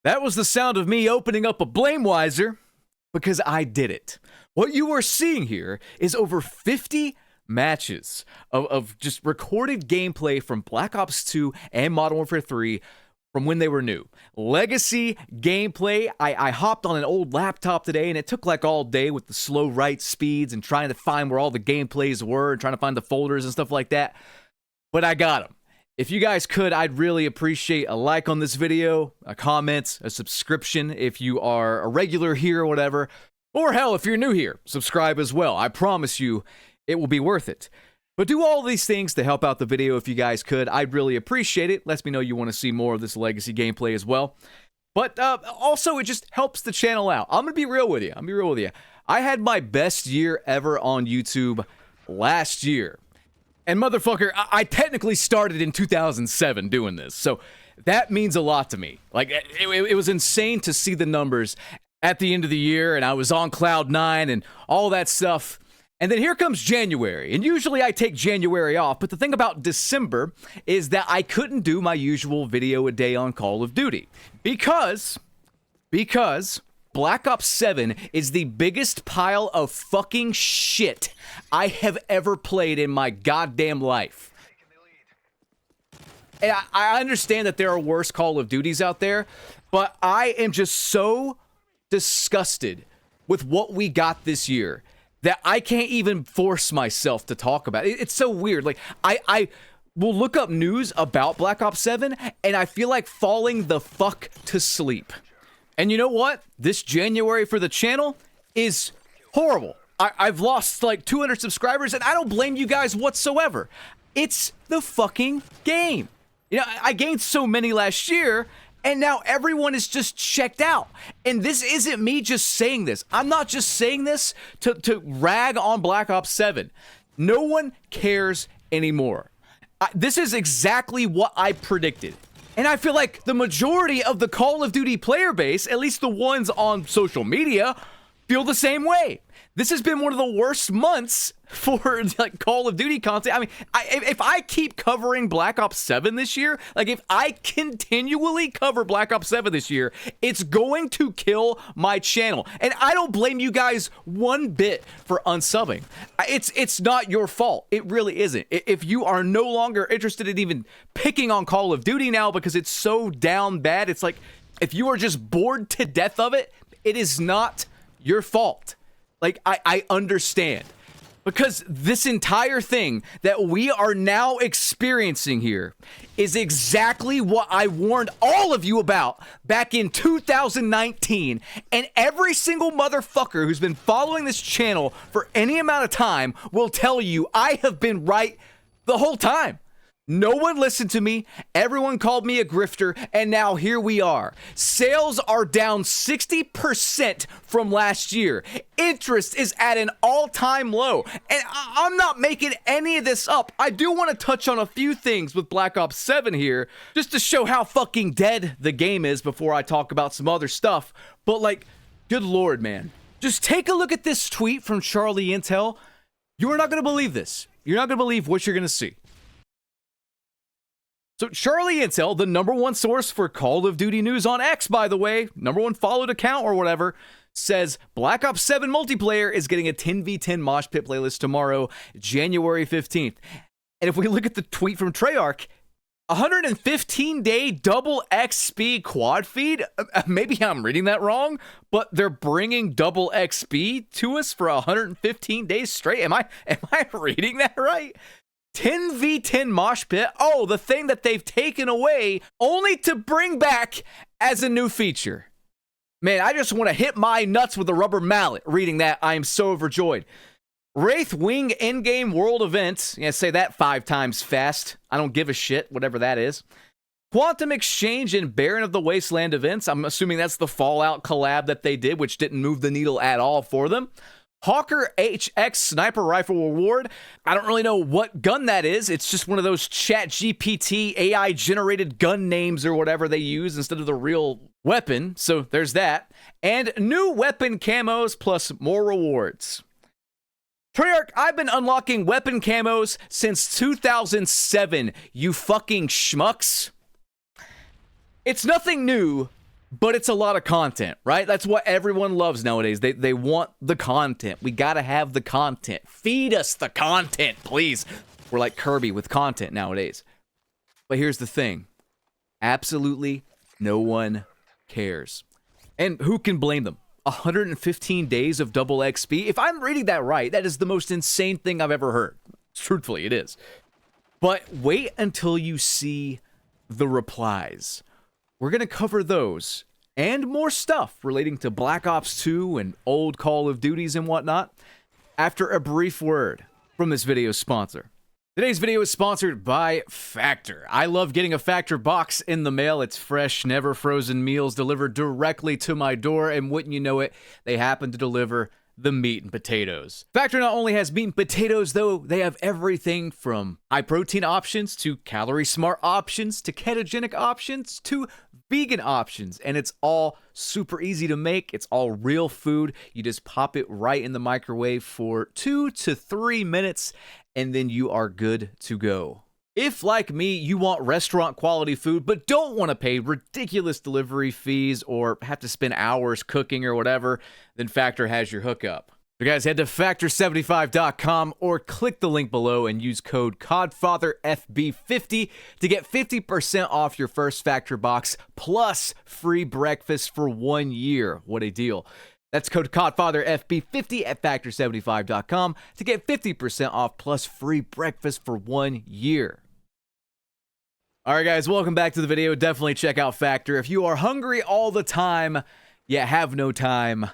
That was the sound of me opening up a Blamewiser because I did it. What you are seeing here is over 50 matches of just recorded gameplay from Black Ops 2 and Modern Warfare 3 from when they were new. Legacy gameplay. I hopped on an old laptop today and it took like all day with the slow write speeds and trying to find where all the gameplays were and trying to find the folders and stuff like that. But I got them. If you guys could, I'd really appreciate a like on this video, a comment, a subscription if you are a regular here or whatever. Or hell, if you're new here, subscribe as well. I promise you, it will be worth it. But do all these things to help out the video if you guys could. I'd really appreciate it. Lets me know you want to see more of this Legacy gameplay as well. But also, it just helps the channel out. I'm going to be real with you. I had my best year ever on YouTube last year. And motherfucker, I technically started in 2007 doing this. So that means a lot to me. Like, it was insane to see the numbers at the end of the year. And I was on cloud 9 and all that stuff. And then here comes January, and usually I take January off, but the thing about December is that I couldn't do my usual video a day on Call of Duty because Black Ops 7 is the biggest pile of fucking shit I have ever played in my goddamn life. And I understand that there are worse Call of Duties out there, but I am just so disgusted with what we got this year that I can't even force myself to talk about it. It's so weird. Like, I will look up news about Black Ops 7, and I feel like falling the fuck to sleep. And you know what? This January for the channel is horrible. I've lost like 200 subscribers, and I don't blame you guys whatsoever. It's the fucking game. You know, I gained so many last year, and now everyone is just checked out. And this isn't me just saying this. I'm not just saying this to rag on Black Ops 7. No one cares anymore. This is exactly what I predicted. And I feel like the majority of the Call of Duty player base, at least the ones on social media, feel the same way. This has been one of the worst months for like Call of Duty content. I mean, if I keep covering Black Ops 7 this year, like if I continually cover Black Ops 7 this year, it's going to kill my channel. And I don't blame you guys one bit for unsubbing. It's not your fault. It really isn't. If you are no longer interested in even picking on Call of Duty now because it's so down bad, it's like if you are just bored to death of it, it is not your fault. Like, I understand. Because this entire thing that we are now experiencing here is exactly what I warned all of you about back in 2019. And every single motherfucker who's been following this channel for any amount of time will tell you I have been right the whole time. No one listened to me, everyone called me a grifter, and now here we are. Sales are down 60% from last year. Interest is at an all-time low, and I'm not making any of this up. I do want to touch on a few things with Black Ops 7 here, just to show how fucking dead the game is before I talk about some other stuff. But like, good lord, man. Just take a look at this tweet from Charlie Intel. You are not going to believe this. You're not going to believe what you're going to see. So Charlie Intel, the #1 source for Call of Duty news on X, by the way, #1 followed account or whatever, says Black Ops 7 multiplayer is getting a 10v10 mosh pit playlist tomorrow, January 15th. And if we look at the tweet from Treyarch, 115-day double XP quad feed? Maybe I'm reading that wrong, but they're bringing double XP to us for 115 days straight. Am I reading that right? 10v10 mosh pit. Oh, the thing that they've taken away only to bring back as a new feature. Man, I just want to hit my nuts with a rubber mallet reading that. I am so overjoyed. Wraith Wing in-game world event. Yeah, say that 5 times fast. I don't give a shit, whatever that is. Quantum Exchange and Baron of the Wasteland events. I'm assuming that's the Fallout collab that they did, which didn't move the needle at all for them. Hawker HX Sniper Rifle Reward. I don't really know what gun that is. It's just one of those ChatGPT AI-generated gun names or whatever they use instead of the real weapon. So there's that. And new weapon camos plus more rewards. Treyarch, I've been unlocking weapon camos since 2007, you fucking schmucks. It's nothing new, but it's a lot of content, right? That's what everyone loves nowadays. They want the content. We got to have the content. Feed us the content, please. We're like Kirby with content nowadays. But here's the thing. Absolutely no one cares. And who can blame them? 115 days of double XP? If I'm reading that right, that is the most insane thing I've ever heard. Truthfully, it is. But wait until you see the replies. We're going to cover those and more stuff relating to Black Ops 2 and old Call of Duties and whatnot after a brief word from this video's sponsor. Today's video is sponsored by Factor. I love getting a Factor box in the mail. It's fresh, never frozen meals delivered directly to my door, and wouldn't you know it, they happen to deliver the meat and potatoes. Factor not only has meat and potatoes, though, they have everything from high protein options to calorie smart options to ketogenic options to vegan options, and it's all super easy to make. It's all real food. You just pop it right in the microwave for 2 to 3 minutes, and then you are good to go. If, like me, you want restaurant quality food but don't want to pay ridiculous delivery fees or have to spend hours cooking or whatever, then Factor has your hookup. So guys, head to Factor75.com or click the link below and use code CODFATHERFB50 to get 50% off your first Factor box plus free breakfast for 1 year. What a deal. That's code CODFATHERFB50 at Factor75.com to get 50% off plus free breakfast for 1 year. All right, guys, welcome back to the video. Definitely check out Factor. If you are hungry all the time, yet have no time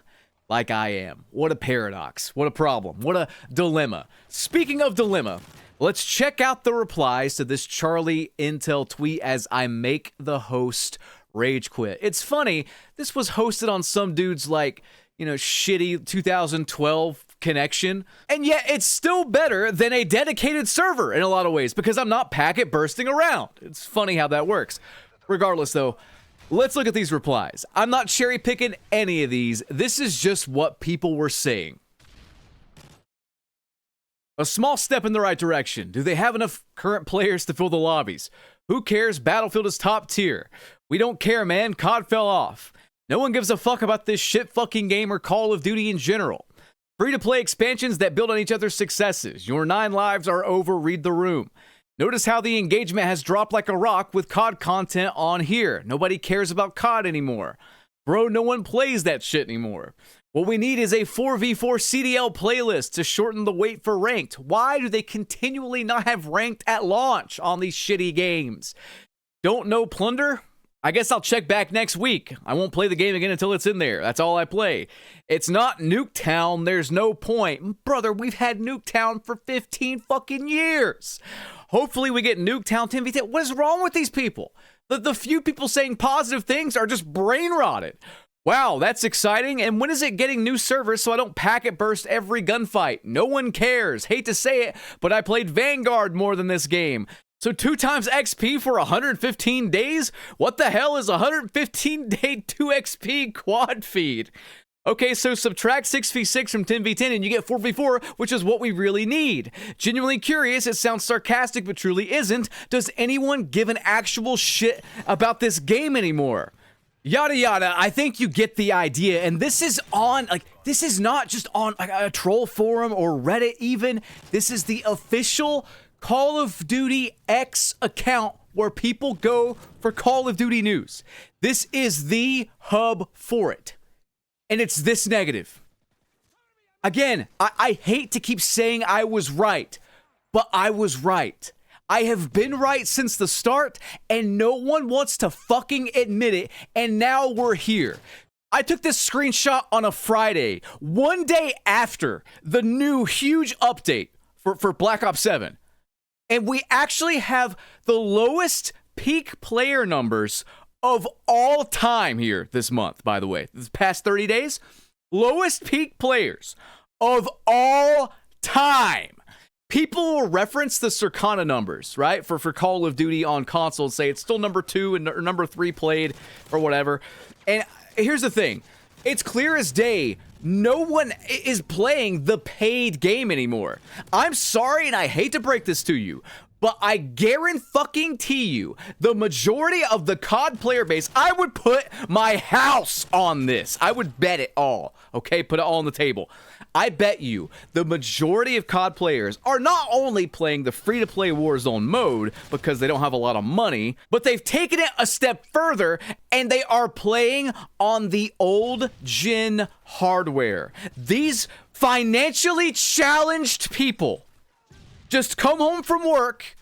like I am. What a paradox. What a problem. What a dilemma. Speaking of dilemma, let's check out the replies to this Charlie Intel tweet as I make the host rage quit. It's funny, this was hosted on some dude's like, shitty 2012 connection, and yet it's still better than a dedicated server in a lot of ways because I'm not packet bursting around. It's funny how that works. Regardless, though, let's look at these replies. I'm not cherry picking any of these. This is just what people were saying. A small step in the right direction. Do they have enough current players to fill the lobbies? Who cares? Battlefield is top tier. We don't care, man. COD fell off. No one gives a fuck about this shit fucking game or Call of Duty in general. Free-to-play expansions that build on each other's successes. Your 9 lives are over, read the room. Notice how the engagement has dropped like a rock with COD content on here. Nobody cares about COD anymore. Bro, no one plays that shit anymore. What we need is a 4v4 CDL playlist to shorten the wait for ranked. Why do they continually not have ranked at launch on these shitty games? Don't know Plunder? I guess I'll check back next week. I won't play the game again until it's in there. That's all I play. It's not Nuketown. There's no point. Brother, we've had Nuketown for 15 fucking years. Hopefully we get Nuketown 10v10. What is wrong with these people? The few people saying positive things are just brain rotted. Wow, that's exciting. And when is it getting new servers so I don't packet burst every gunfight? No one cares. Hate to say it, but I played Vanguard more than this game. So 2 times XP for 115 days? What the hell is 115 day 2 XP quad feed? Okay, so subtract 6v6 from 10v10 and you get 4v4, which is what we really need. Genuinely curious, it sounds sarcastic but truly isn't. Does anyone give an actual shit about this game anymore? Yada yada, I think you get the idea, and this is on, this is not just on a troll forum or Reddit even. This is the official Call of Duty X account where people go for Call of Duty news. This is the hub for it. And it's this negative. Again, I hate to keep saying I was right, but I was right. I have been right since the start, and no one wants to fucking admit it, and now we're here. I took this screenshot on a Friday, 1 day after the new huge update for Black Ops 7. And we actually have the lowest peak player numbers of all time here this month, by the way. This past 30 days, lowest peak players of all time. People will reference the Circana numbers, right? For Call of Duty on console, say it's still number 2 and number 3 played or whatever. And here's the thing. It's clear as day, no one is playing the paid game anymore. I'm sorry, and I hate to break this to you. But I guarantee you, the majority of the COD player base, I would put my house on this. I would bet it all. Okay, put it all on the table. I bet you the majority of COD players are not only playing the free-to-play Warzone mode because they don't have a lot of money, but they've taken it a step further and they are playing on the old gen hardware. These financially challenged people just come home from work,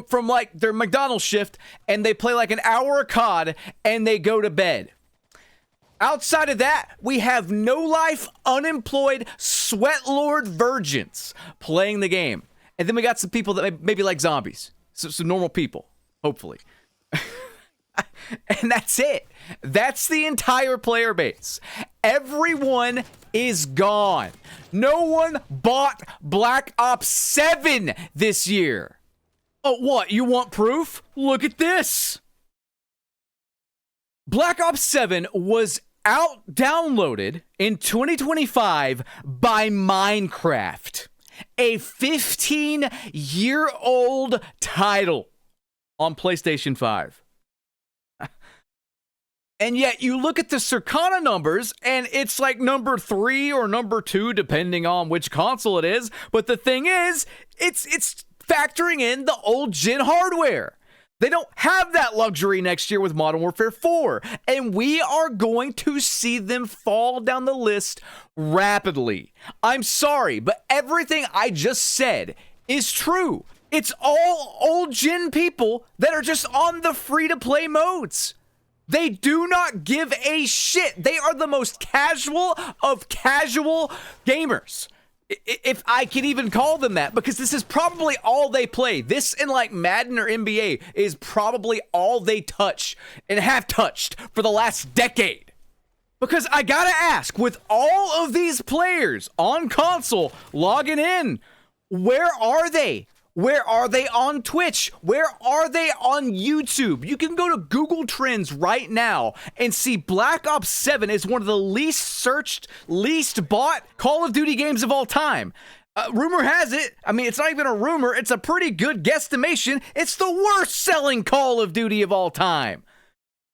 from like their McDonald's shift, and they play like an hour of COD, and they go to bed. Outside of that, we have no-life, unemployed, sweat lord virgins playing the game. And then we got some people that maybe like zombies. Some normal people, hopefully. And that's it. That's the entire player base. Everyone is gone. No one bought Black Ops 7 this year. Oh, what? You want proof? Look at this. Black Ops 7 was downloaded in 2025 by Minecraft, a 15-year-old title on PlayStation 5. And yet you look at the Circana numbers and it's like number 3 or number 2 depending on which console it is. But the thing is, it's factoring in the old gen hardware. They don't have that luxury next year with Modern Warfare 4. And we are going to see them fall down the list rapidly. I'm sorry, but everything I just said is true. It's all old gen people that are just on the free-to-play modes. They do not give a shit. They are the most casual of casual gamers, if I can even call them that, because this is probably all they play. This and like Madden or NBA is probably all they touch and have touched for the last decade. Because I gotta ask, with all of these players on console logging in, where are they? Where are they on Twitch? Where are they on YouTube? You can go to Google Trends right now and see Black Ops 7 is one of the least searched, least bought Call of Duty games of all time. Rumor has it, I mean, it's not even a rumor, it's a pretty good guesstimation, it's the worst selling Call of Duty of all time.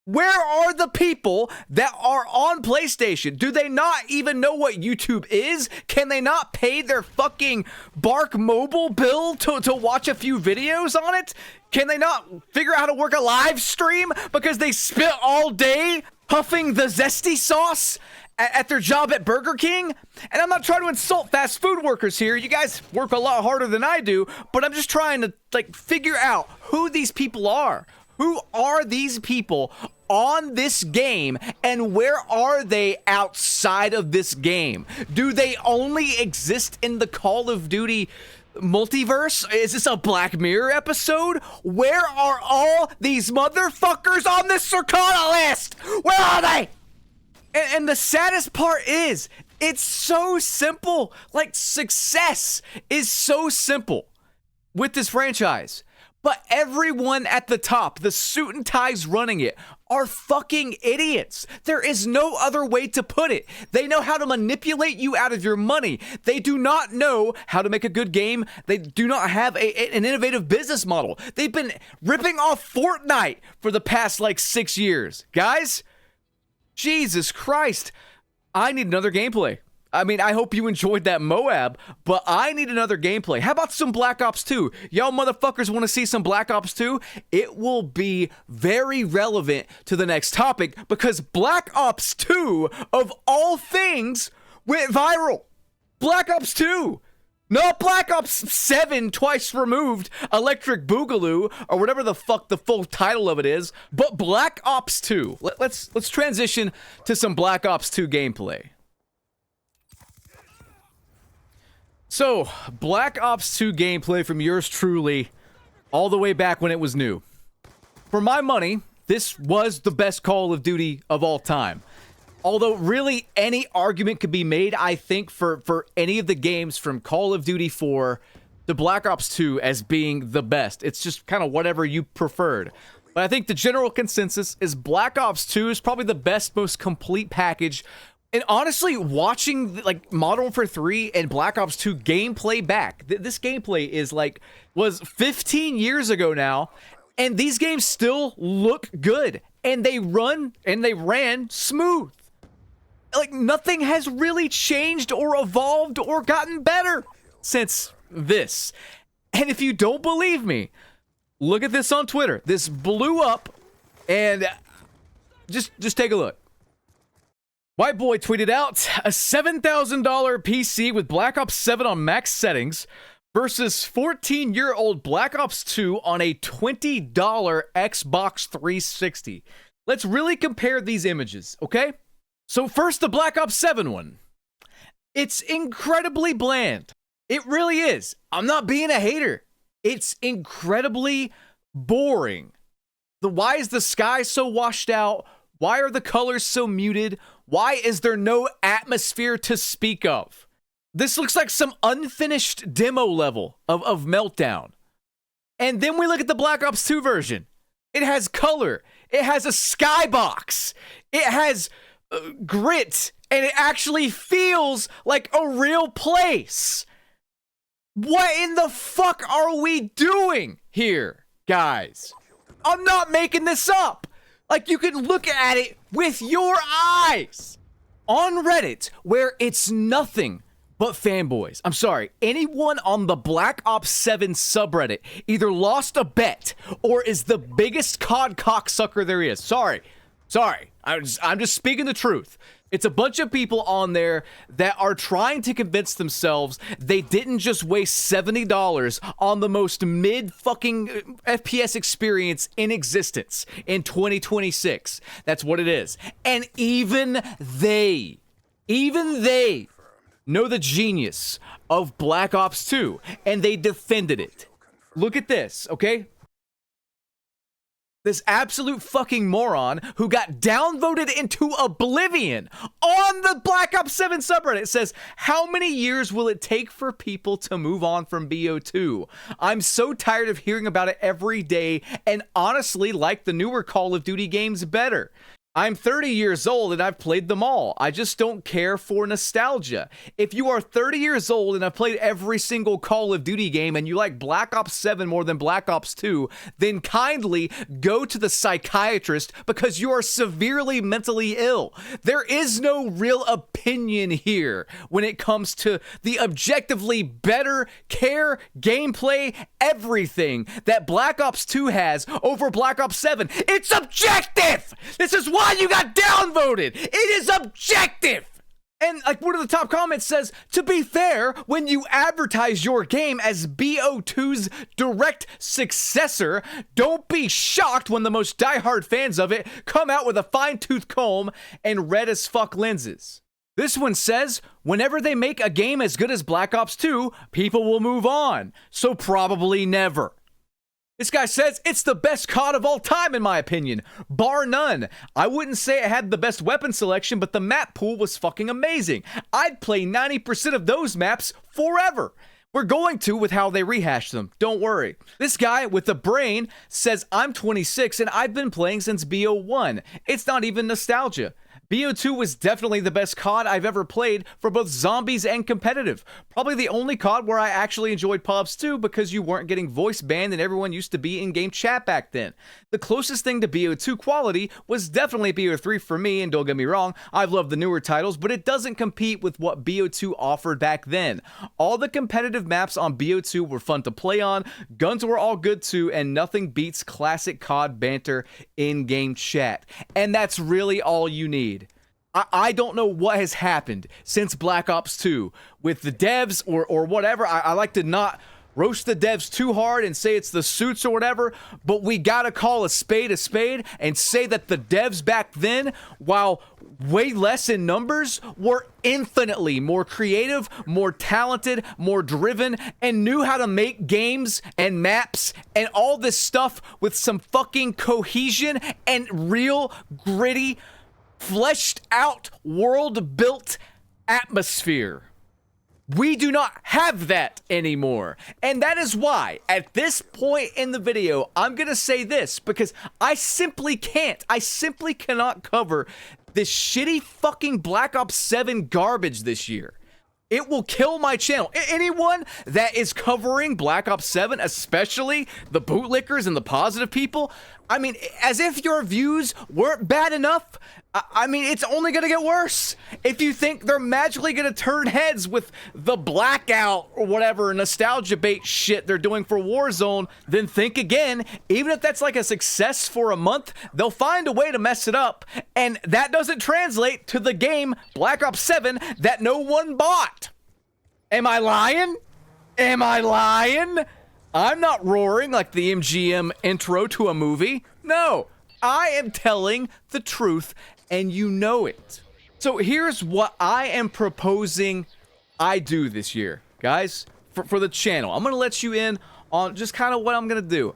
Where are the people that are on PlayStation? Do they not even know what YouTube is? Can they not pay their fucking Bark mobile bill to watch a few videos on it? Can they not figure out how to work a live stream because they spent all day huffing the zesty sauce at their job at Burger King? And I'm not trying to insult fast food workers here. You guys work a lot harder than I do, but I'm just trying to like figure out who these people are. Who are these people on this game, and where are they outside of this game? Do they only exist in the Call of Duty multiverse? Is this a Black Mirror episode? Where are all these motherfuckers on this Circana list? Where are they? And the saddest part is, it's so simple. Like, success is so simple with this franchise. But everyone at the top, the suit and ties running it, are fucking idiots. There is no other way to put it. They know how to manipulate you out of your money. They do not know how to make a good game. They do not have an innovative business model. They've been ripping off Fortnite for the past like 6 years. Guys, Jesus Christ, I need another gameplay. I mean, I hope you enjoyed that Moab, but I need another gameplay. How about some Black Ops 2? Y'all motherfuckers want to see some Black Ops 2? It will be very relevant to the next topic because Black Ops 2, of all things, went viral. Black Ops 2. Not Black Ops 7 twice removed, Electric Boogaloo, or whatever the fuck the full title of it is, but Black Ops 2. Let's transition to some Black Ops 2 gameplay. So, Black Ops 2 gameplay from yours truly, all the way back when it was new. For my money, this was the best Call of Duty of all time. Although, really, any argument could be made, I think, for any of the games from Call of Duty 4 to Black Ops 2 as being the best. It's just kind of whatever you preferred. But I think the general consensus is Black Ops 2 is probably the best, most complete package And honestly, watching like Modern Warfare 3 and Black Ops 2 gameplay back, this gameplay is like, was 15 years ago now, and these games still look good, and they run and they ran smooth. Like nothing has really changed or evolved or gotten better since this. And if you don't believe me, look at this on Twitter. This blew up, and just take a look. White boy tweeted out a $7,000 PC with Black Ops 7 on max settings versus 14-year-old Black Ops 2 on a $20 Xbox 360. Let's really compare these images, okay? So first, the Black Ops 7 one. It's incredibly bland. It really is. I'm not being a hater. It's incredibly boring. Why is the sky so washed out? Why are the colors so muted? Why is there no atmosphere to speak of? This looks like some unfinished demo level of Meltdown. And then we look at the Black Ops 2 version. It has color. It has a skybox. It has grit. And it actually feels like a real place. What in the fuck are we doing here, guys? I'm not making this up. Like, you can look at it with your eyes. On Reddit, where it's nothing but fanboys. I'm sorry, anyone on the Black Ops 7 subreddit either lost a bet or is the biggest COD cocksucker there is. Sorry. I'm just speaking the truth. It's a bunch of people on there that are trying to convince themselves they didn't just waste $70 on the most mid-fucking FPS experience in existence in 2026. That's what it is. And even they know the genius of Black Ops 2, and they defended it. Look at this, okay? This absolute fucking moron who got downvoted into oblivion on the Black Ops 7 subreddit says, how many years will it take for people to move on from BO2? I'm so tired of hearing about it every day and honestly like the newer Call of Duty games better. I'm 30 years old and I've played them all. I just don't care for nostalgia. If you are 30 years old and have played every single Call of Duty game and you like Black Ops 7 more than Black Ops 2, then kindly go to the psychiatrist because you are severely mentally ill. There is no real opinion here when it comes to the objectively better care, gameplay, everything that Black Ops 2 has over Black Ops 7. It's objective! This is why you got downvoted. It is objective. And like one of the top comments says, to be fair, when you advertise your game as BO2's direct successor, don't be shocked when the most diehard fans of it come out with a fine-tooth comb and red as fuck lenses. This one says, whenever they make a game as good as Black Ops 2, people will move on. So probably never. This guy says it's the best COD of all time, in my opinion, bar none. I wouldn't say it had the best weapon selection, but the map pool was fucking amazing. I'd play 90% of those maps forever. We're going to with how they rehash them. Don't worry. This guy with the brain says I'm 26 and I've been playing since BO1. It's not even nostalgia. BO2 was definitely the best COD I've ever played for both zombies and competitive. Probably the only COD where I actually enjoyed pubs too because you weren't getting voice banned and everyone used to be in-game chat back then. The closest thing to BO2 quality was definitely BO3 for me, and don't get me wrong, I've loved the newer titles, but it doesn't compete with what BO2 offered back then. All the competitive maps on BO2 were fun to play on, guns were all good too, and nothing beats classic COD banter in-game chat. And that's really all you need. I don't know what has happened since Black Ops 2 with the devs or whatever. I like to not roast the devs too hard and say it's the suits or whatever, but we gotta call a spade and say that the devs back then, while way less in numbers, were infinitely more creative, more talented, more driven, and knew how to make games and maps and all this stuff with some fucking cohesion and real gritty, fleshed out, world built atmosphere. We do not have that anymore. And that is why, at this point in the video, I'm gonna say this because I simply can't. I simply cannot cover this shitty fucking Black Ops 7 garbage this year. It will kill my channel. Anyone that is covering Black Ops 7, especially the bootlickers and the positive people, I mean, as if your views weren't bad enough, I mean, it's only gonna get worse. If you think they're magically gonna turn heads with the blackout or whatever nostalgia bait shit they're doing for Warzone, then think again. Even if that's like a success for a month, they'll find a way to mess it up. And that doesn't translate to the game Black Ops 7 that no one bought. Am I lying? Am I lying? I'm not roaring like the MGM intro to a movie. No, I am telling the truth, and you know it. So here's what I am proposing I do this year, guys, for the channel. I'm gonna let you in on just kind of what I'm gonna do.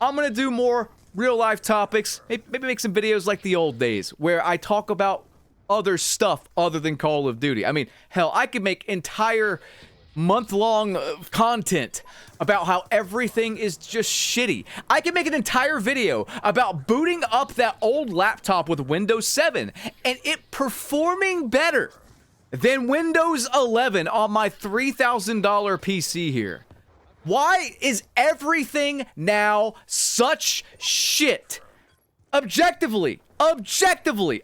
I'm gonna do more real life topics, maybe make some videos like the old days where I talk about other stuff other than Call of Duty. I mean, hell, I could make entire month-long content about how everything is just shitty. I can make an entire video about booting up that old laptop with Windows 7 and it performing better than Windows 11 on my $3,000 PC here. Why is everything now such shit? Objectively,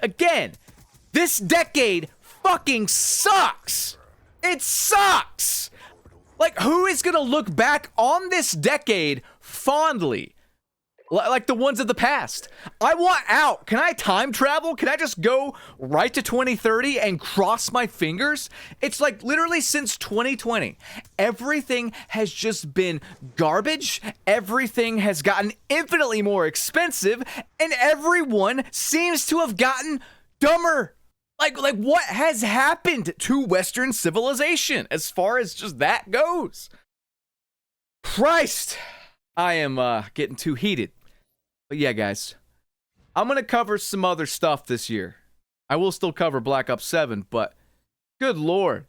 again, this decade fucking sucks. It sucks! Like, who is gonna look back on this decade fondly? Like the ones of the past. I want out. Can I time travel? Can I just go right to 2030 and cross my fingers? It's like literally since 2020, everything has just been garbage. Everything has gotten infinitely more expensive, and everyone seems to have gotten dumber. Like what has happened to Western civilization as far as just that goes? Christ, I am getting too heated. But yeah, guys, I'm gonna cover some other stuff this year. I will still cover Black Ops 7, but good lord.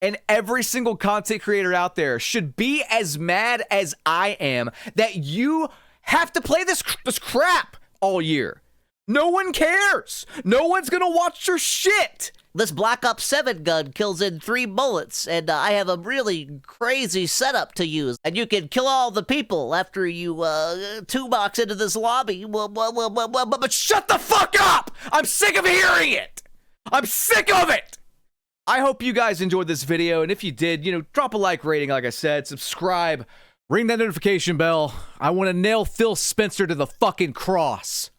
And every single content creator out there should be as mad as I am that you have to play this crap all year. No one cares. No one's gonna watch your shit. This Black Ops 7 gun kills in 3 bullets, and I have a really crazy setup to use. And you can kill all the people after you, 2-box into this lobby. But shut the fuck up! I'm sick of hearing it! I'm sick of it! I hope you guys enjoyed this video, and if you did, drop a like rating, like I said, subscribe, ring that notification bell. I want to nail Phil Spencer to the fucking cross.